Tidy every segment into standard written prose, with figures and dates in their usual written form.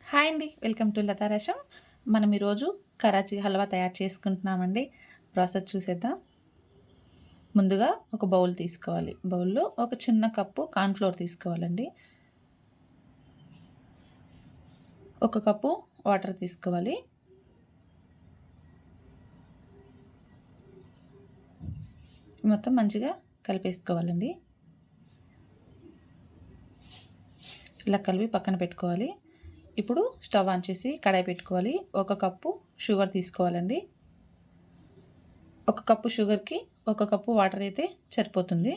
Hi అండి. Welcome to Lata రసం. మనం ఈరోజు కరాచీ హల్వా తయారు చేసుకుంటున్నామండి. ప్రాసెస్ చూసేద్దాం. ముందుగా ఒక బౌల్ తీసుకోవాలి. బౌల్‌లో ఒక చిన్న కప్పు కార్న్ ఫ్లోర్ తీసుకోవాలండి. ఒక కప్పు వాటర్ తీసుకోవాలి. మొత్తం మంచిగా కలిపేసుకోవాలండి. ఇలా కలిపి పక్కన పెట్టుకోవాలి. ఇప్పుడు స్టవ్ ఆన్ చేసి కడాయి పెట్టుకోవాలి. ఒక కప్పు షుగర్ తీసుకోవాలండి. ఒక కప్పు షుగర్‌కి ఒక కప్పు వాటర్ అయితే సరిపోతుంది.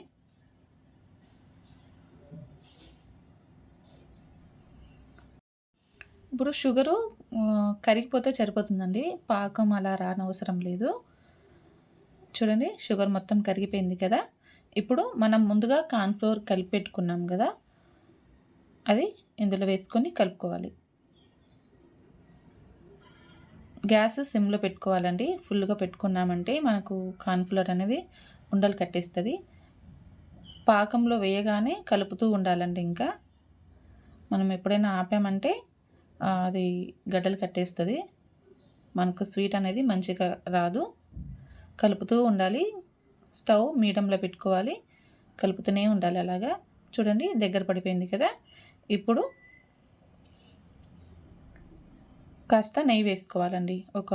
ఇప్పుడు షుగరు కరిగిపోతే సరిపోతుందండి. పాకం అలా రానవసరం లేదు. చూడండి షుగర్ మొత్తం కరిగిపోయింది కదా! ఇప్పుడు మనం ముందుగా కార్న్ ఫ్లోర్ కలిపి పెట్టుకున్నాం కదా! అది ఇందులో వేసుకొని కలుపుకోవాలి. గ్యాస్ సిమ్‌లో పెట్టుకోవాలండి. ఫుల్‌గా పెట్టుకున్నామంటే మనకు కార్న్ ఫ్లోర్ అనేది ఉండలు కట్టేస్తది. పాకంలో వేయగానే కలుపుతూ ఉండాలండి ఇంకా. మనం ఎప్పుడైనా ఆపామంటే అది గడ్డలు కట్టేస్తది. మనకు స్వీట్ అనేది మంచిగా రాదు. కలుపుతూ ఉండాలి. స్టవ్ మీడియంలో పెట్టుకోవాలి. కలుపుతూనే ఉండాలి అలాగా. చూడండి దగ్గర పడిపోయింది కదా! ఇప్పుడు కాస్త నెయ్యి వేసుకోవాలండి. ఒక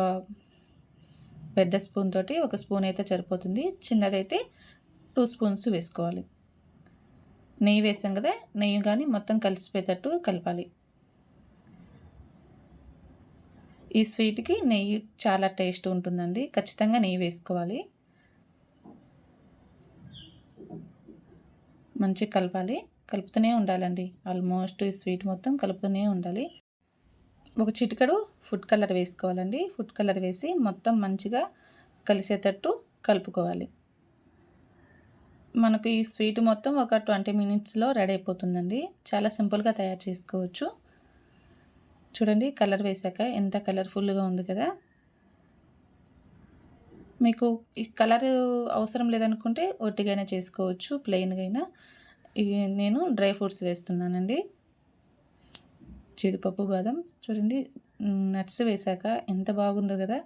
పెద్ద స్పూన్ తోటి ఒక స్పూన్ అయితే సరిపోతుంది. చిన్నదైతే 2 స్పూన్స్ వేసుకోవాలి. నెయ్యి వేసాం కదా! నెయ్యి గాని మొత్తం కలిసిపోయేటట్టు కలపాలి. ఈ స్వీట్‌కి నెయ్యి చాలా టేస్ట్ ఉంటుందండి. ఖచ్చితంగా నెయ్యి వేసుకోవాలి. మంచిగా కలపాలి. కలుపుతూనే ఉండాలండి. ఆల్మోస్ట్ ఈ స్వీట్ మొత్తం కలుపుతూనే ఉండాలి. ఒక చిటికెడు ఫుడ్ కలర్ వేసుకోవాలండి. ఫుడ్ కలర్ వేసి మొత్తం మంచిగా కలిసేటట్టు కలుపుకోవాలి. మనకు ఈ స్వీట్ మొత్తం ఒక 20 మినిట్స్‌లో రెడీ అయిపోతుందండి. చాలా సింపుల్‌గా తయారు చేసుకోవచ్చు. చూడండి కలర్ వేశాక ఎంత కలర్‌ఫుల్‌గా ఉంది కదా! మీకు ఈ కలర్ అవసరం లేదనుకుంటే ఒట్టిగానే చేసుకోవచ్చు. ప్లెయిన్‌గా అయినా. నేను డ్రై ఫ్రూట్స్ వేస్తున్నానండి. జీడిపప్పు, బాదం చూడండి నట్స్ వేశాక ఎంత బాగుందో కదా!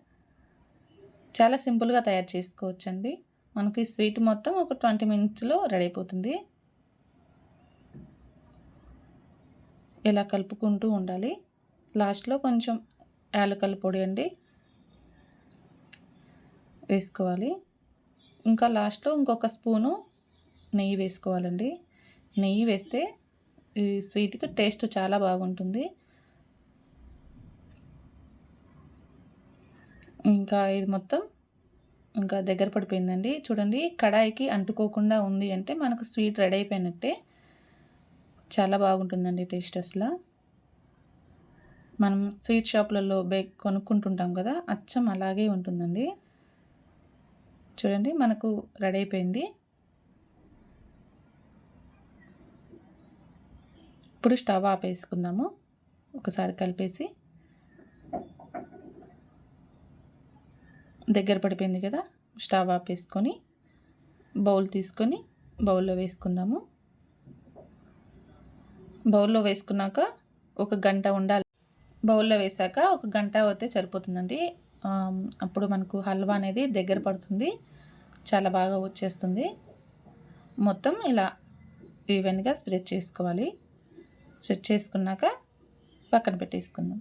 చాలా సింపుల్‌గా తయారు చేసుకోవచ్చండి. మనకి స్వీట్ మొత్తం ఒక 20 మినిట్స్‌లో రెడీ అయిపోతుంది. ఇలా కలుపుకుంటూ ఉండాలి. లాస్ట్‌లో కొంచెం యాలకుల పొడి అండి వేసుకోవాలి. ఇంకా లాస్ట్‌లో ఇంకొక స్పూను నెయ్యి వేసుకోవాలండి. నెయ్యి వేస్తే ఈ స్వీట్‌కి టేస్ట్ చాలా బాగుంటుంది. ఇంకా ఇది మొత్తం ఇంకా దగ్గర పడిపోయిందండి. చూడండి కడాయికి అంటుకోకుండా ఉంది అంటే మనకు స్వీట్ రెడీ అయిపోయినట్టే. చాలా బాగుంటుందండి టేస్ట్ అసల. మనం స్వీట్ షాపులలో కొనుక్కుంటుంటాం కదా! అచ్చం అలాగే ఉంటుందండి. చూడండి మనకు రెడీ అయిపోయింది. ఇప్పుడు స్టవ్ ఆపేసుకుందాము. ఒకసారి కలిపేసి దగ్గర పడిపోయింది కదా! స్టవ్ ఆపేసుకొని బౌల్ తీసుకొని బౌల్‌లో వేసుకుందాము. బౌల్‌లో వేసుకున్నాక ఒక గంట ఉండాలి. బౌల్‌లో వేశాక ఒక గంట అయితే సరిపోతుందండి. అప్పుడు మనకు హల్వా అనేది దగ్గర పడుతుంది. చాలా బాగా వచ్చేస్తుంది. మొత్తం ఇలా ఈవెన్‌గా స్ప్రెడ్ చేసుకోవాలి. స్ప్రెడ్ చేసుకున్నాక పక్కన పెట్టేసుకుందాం.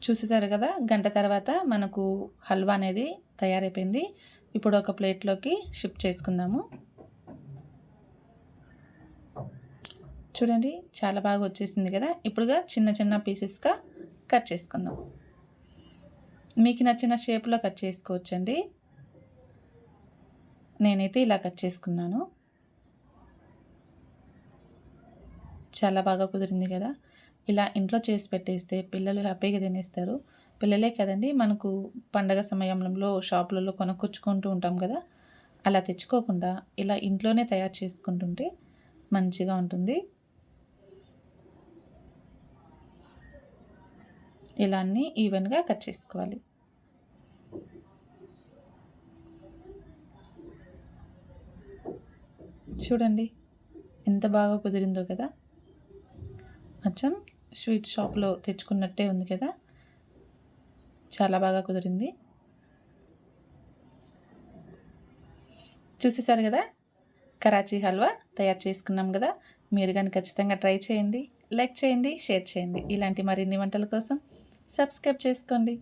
చూసేసారు కదా! గంట తర్వాత మనకు హల్వా అనేది తయారైపోయింది. ఇప్పుడు ఒక ప్లేట్‌లోకి షిఫ్ట్ చేసుకుందాము. చూడండి చాలా బాగా వచ్చేసింది కదా! ఇప్పుడుగా చిన్న చిన్న పీసెస్‌గా కట్ చేసుకుందాం. మీకు నచ్చిన షేప్‌లో కట్ చేసుకోవచ్చండి. నేనైతే ఇలా కట్ చేసుకున్నాను. చాలా బాగా కుదిరింది కదా! ఇలా ఇంట్లో చేసి పెట్టేస్తే పిల్లలు హ్యాపీగా తినేస్తారు. పిల్లలే కదండీ మనకు పండగ సమయంలో షాపులలో కొనుక్కొచ్చుకుంటూ ఉంటాం కదా! అలా తెచ్చుకోకుండా ఇలా ఇంట్లోనే తయారు చేసుకుంటుంటే మంచిగా ఉంటుంది. ఇలా అన్నీ ఈవెన్‌గా కట్ చేసుకోవాలి. చూడండి ఎంత బాగా కుదిరిందో కదా! అచ్చం స్వీట్ షాప్‌లో తెచ్చుకున్నట్టే ఉంది కదా! చాలా బాగా కుదిరింది. చూసేసారు కదా! కరాచీ హల్వా తయారు చేసుకున్నాం కదా! మీరు గాని ఖచ్చితంగా ట్రై చేయండి. లైక్ చేయండి, షేర్ చేయండి. ఇలాంటి మరిన్ని వంటల కోసం సబ్స్క్రైబ్ చేసుకోండి.